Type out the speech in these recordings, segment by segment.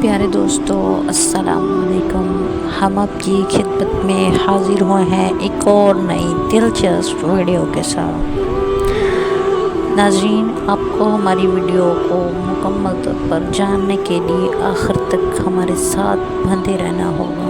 پیارے دوستو، السلام علیکم۔ ہم آپ کی خدمت میں حاضر ہوئے ہیں ایک اور نئی دلچسپ ویڈیو کے ساتھ۔ ناظرین، آپ کو ہماری ویڈیو کو مکمل طور پر جاننے کے لیے آخر تک ہمارے ساتھ بندے رہنا ہوگا۔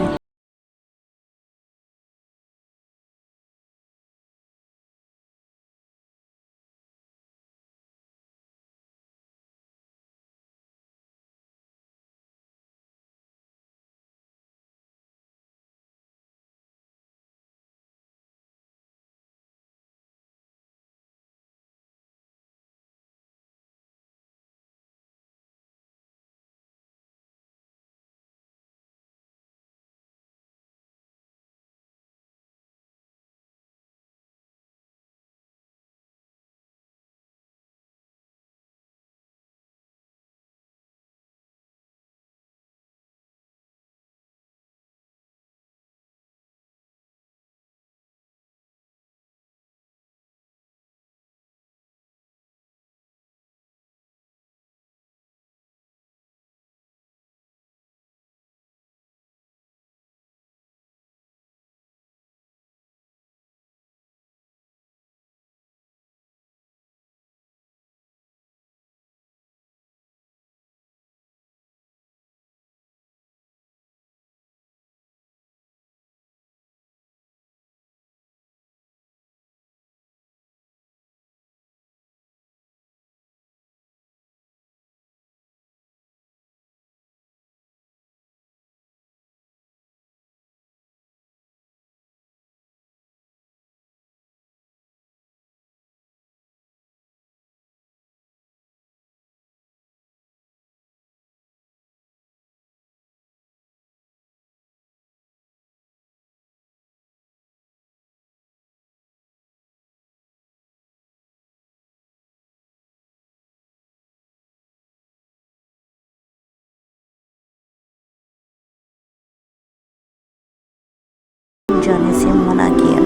جانے سے منع کیا۔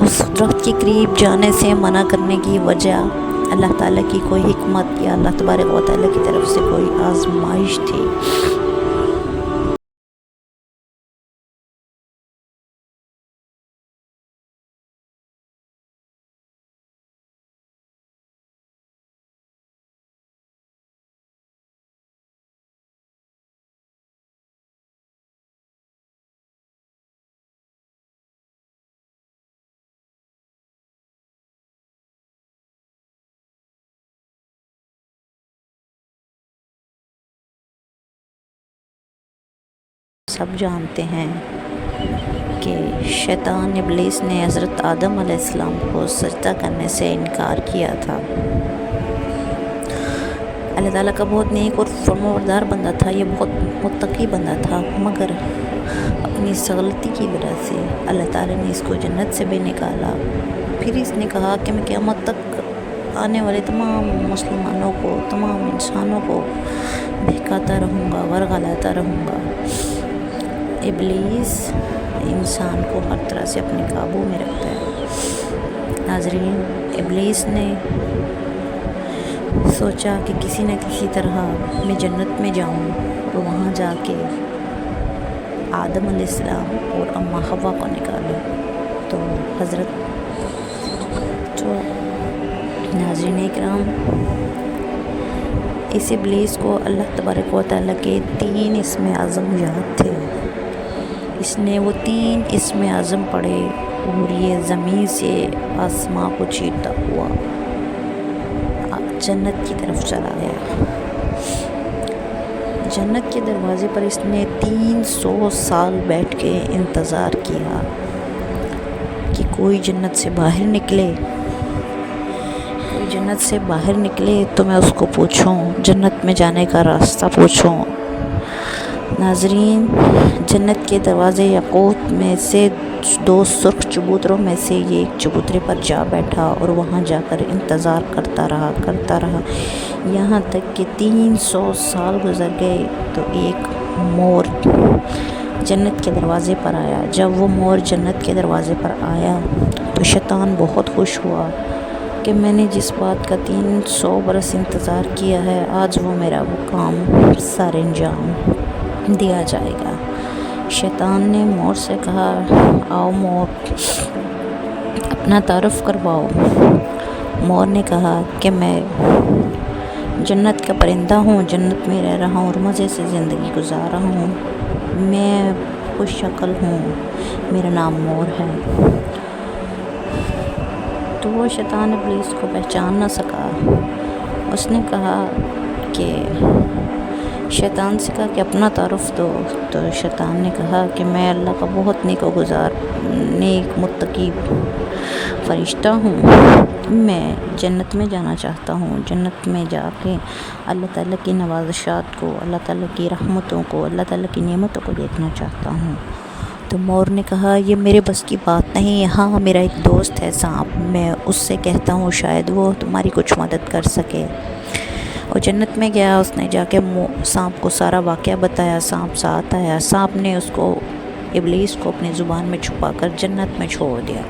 اس درخت کے قریب جانے سے منع کرنے کی وجہ اللہ تعالیٰ کی کوئی حکمت یا اللہ تبارک و تعالیٰ کی طرف سے کوئی آزمائش تھی۔ سب جانتے ہیں کہ شیطان ابلیس نے حضرت آدم علیہ السلام کو سجدہ کرنے سے انکار کیا تھا۔ اللہ تعالیٰ کا بہت نیک اور فرمانبردار بندہ تھا، یہ بہت متقی بندہ تھا، مگر اپنی اس غلطی کی وجہ سے اللہ تعالیٰ نے اس کو جنت سے بھی نکالا۔ پھر اس نے کہا کہ میں قیامت تک آنے والے تمام مسلمانوں کو، تمام انسانوں کو بہکاتا رہوں گا، ورغلاتا رہوں گا۔ ابلیس انسان کو ہر طرح سے اپنے قابو میں رکھتا ہے۔ ناظرین، ابلیس نے سوچا کہ کسی نہ کسی طرح میں جنت میں جاؤں اور وہاں جا کے آدم علیہ السلام اور اماں حوا کو نکالوں۔ تو ناظرین اکرام، اس ابلیس کو اللہ تبارک و تعالیٰ کے 3 اسم اعظم یاد تھے۔ اس نے وہ 3 اسم اعظم پڑھے اور یہ زمین سے آسمان کو چیرتا ہوا جنت کی طرف چلا گیا۔ جنت کے دروازے پر اس نے 300 سال بیٹھ کے انتظار کیا کہ کوئی جنت سے باہر نکلے، کوئی جنت سے باہر نکلے تو میں اس کو پوچھوں، جنت میں جانے کا راستہ پوچھوں۔ ناظرین، جنت کے دروازے یاقوت میں سے 2 سرخ چبوتروں میں سے یہ ایک چبوترے پر جا بیٹھا اور وہاں جا کر انتظار کرتا رہا یہاں تک کہ 300 سال گزر گئے تو ایک مور جنت کے دروازے پر آیا۔ جب وہ مور جنت کے دروازے پر آیا تو شیطان بہت خوش ہوا کہ میں نے جس بات کا 300 برس انتظار کیا ہے آج وہ میرا وہ کام سر انجام دیا جائے گا۔ شیطان نے مور سے کہا، آؤ مور، اپنا تعارف کرواؤ۔ مور نے کہا کہ میں جنت کا پرندہ ہوں، جنت میں رہ رہا ہوں اور مزے سے زندگی گزار رہا ہوں۔ میں خوش شکل ہوں، میرا نام مور ہے۔ تو وہ شیطان ابلیس کو پہچان نہ سکا۔ اس نے کہا کہ شیطان سے کہا کہ اپنا تعارف دو۔ تو شیطان نے کہا کہ میں اللہ کا بہت نیک متقی فرشتہ ہوں، میں جنت میں جانا چاہتا ہوں، جنت میں جا کے اللہ تعالیٰ کی نوازشات کو، اللہ تعالیٰ کی رحمتوں کو، اللہ تعالیٰ کی نعمتوں کو دیکھنا چاہتا ہوں۔ تو مور نے کہا یہ میرے بس کی بات نہیں، ہاں میرا ایک دوست ہے سانپ، میں اس سے کہتا ہوں شاید وہ تمہاری کچھ مدد کر سکے۔ اور جنت میں گیا، اس نے جا کے سانپ کو سارا واقعہ بتایا، سانپ ساتھ آیا، سانپ نے اس کو ابلیس کو اپنی زبان میں چھپا کر جنت میں چھوڑ دیا۔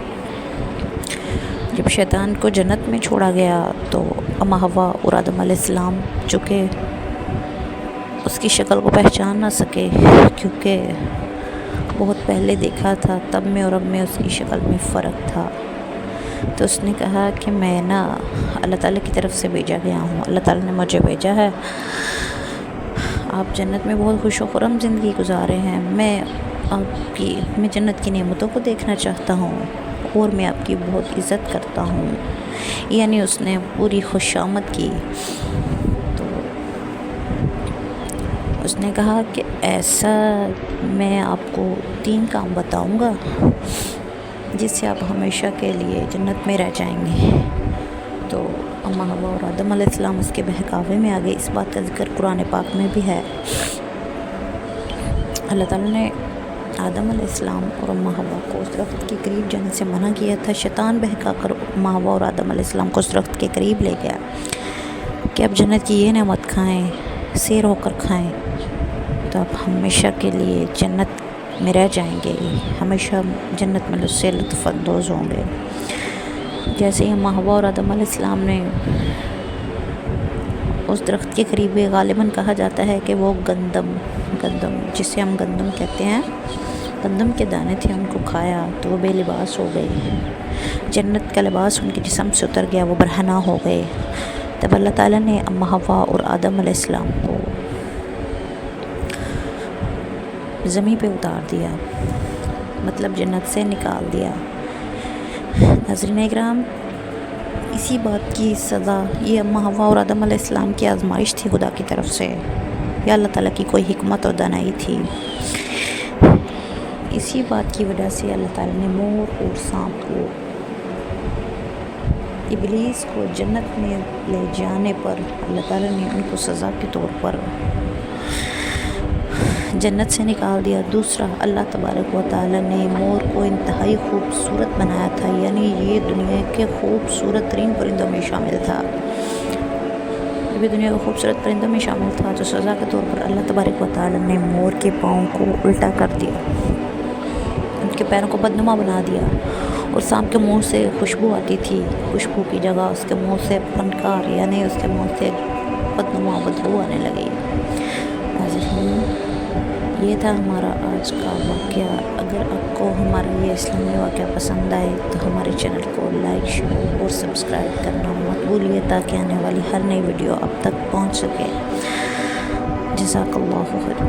جب شیطان کو جنت میں چھوڑا گیا تو اما حوا اور آدم علیہ السلام چونکہ اس کی شکل کو پہچان نہ سکے کیونکہ بہت پہلے دیکھا تھا، تب میں اور اب میں اس کی شکل میں فرق تھا، تو اس نے کہا کہ میں اللہ تعالیٰ کی طرف سے بھیجا گیا ہوں، اللہ تعالیٰ نے مجھے بھیجا ہے، آپ جنت میں بہت خوش و خرم زندگی گزارے ہیں، میں جنت کی نعمتوں کو دیکھنا چاہتا ہوں اور میں آپ کی بہت عزت کرتا ہوں۔ یعنی اس نے پوری خوش آمد کی۔ تو اس نے کہا کہ ایسا میں آپ کو 3 کام بتاؤں گا جس سے آپ ہمیشہ کے لیے جنت میں رہ جائیں گے۔ تو اما حوا اور آدم علیہ السلام اس کے بہکاوے میں آ گئے۔ اس بات کا ذکر قرآن پاک میں بھی ہے۔ اللہ تعالیٰ نے آدم علیہ السلام اور اما حوا کو اس درخت کے قریب جانے سے منع کیا تھا۔ شیطان بہکا کر اما حوا اور آدم علیہ السلام کو اس درخت کے قریب لے گیا کہ اب جنت کی یہ نعمت کھائیں، سیر ہو کر کھائیں تو آپ ہمیشہ کے لیے جنت میں رہ جائیں گے، ہمیشہ جنت میں سے لطف اندوز ہوں گے۔ جیسے ہی اما حوا اور آدم علیہ السلام نے اس درخت کے قریب گئے، غالباً کہا جاتا ہے کہ وہ گندم جسے ہم گندم کہتے ہیں، گندم کے دانے تھے، ان کو کھایا تو وہ بے لباس ہو گئے، جنت کا لباس ان کے جسم سے اتر گیا، وہ برہنہ ہو گئے۔ تب اللہ تعالیٰ نے اما حوا اور آدم علیہ السلام کو زمین پہ اتار دیا، مطلب جنت سے نکال دیا۔ ناظرین اکرام، اسی بات کی سزا یہ اما حوا اور آدم علیہ السلام کی آزمائش تھی خدا کی طرف سے، یا اللہ تعالیٰ کی کوئی حکمت اور دانائی تھی۔ اسی بات کی وجہ سے اللہ تعالیٰ نے مور اور سانپ کو، ابلیس کو جنت میں لے جانے پر اللہ تعالیٰ نے ان کو سزا کے طور پر جنت سے نکال دیا۔ دوسرا، اللہ تبارک و تعالیٰ نے مور کو انتہائی خوبصورت بنایا تھا، یعنی یہ دنیا کے خوبصورت ترین پرندوں میں شامل تھا، یہ بھی دنیا کے خوبصورت پرندوں میں شامل تھا۔ تو سزا کے طور پر اللہ تبارک و تعالیٰ نے مور کے پاؤں کو الٹا کر دیا، ان کے پیروں کو بدنما بنا دیا، اور سانپ کے منہ سے خوشبو آتی تھی، خوشبو کی جگہ اس کے منہ سے پھنکار، یعنی اس کے منہ سے بدنما بدبو آنے لگی۔ یہ تھا ہمارا آج کا واقعہ۔ اگر آپ کو ہمارا یہ اسلامی واقعہ پسند آئے تو ہمارے چینل کو لائک، شیئر اور سبسکرائب کرنا مت بھولیے تاکہ آنے والی ہر نئی ویڈیو آپ تک پہنچ سکے۔ جزاک اللہ خیر۔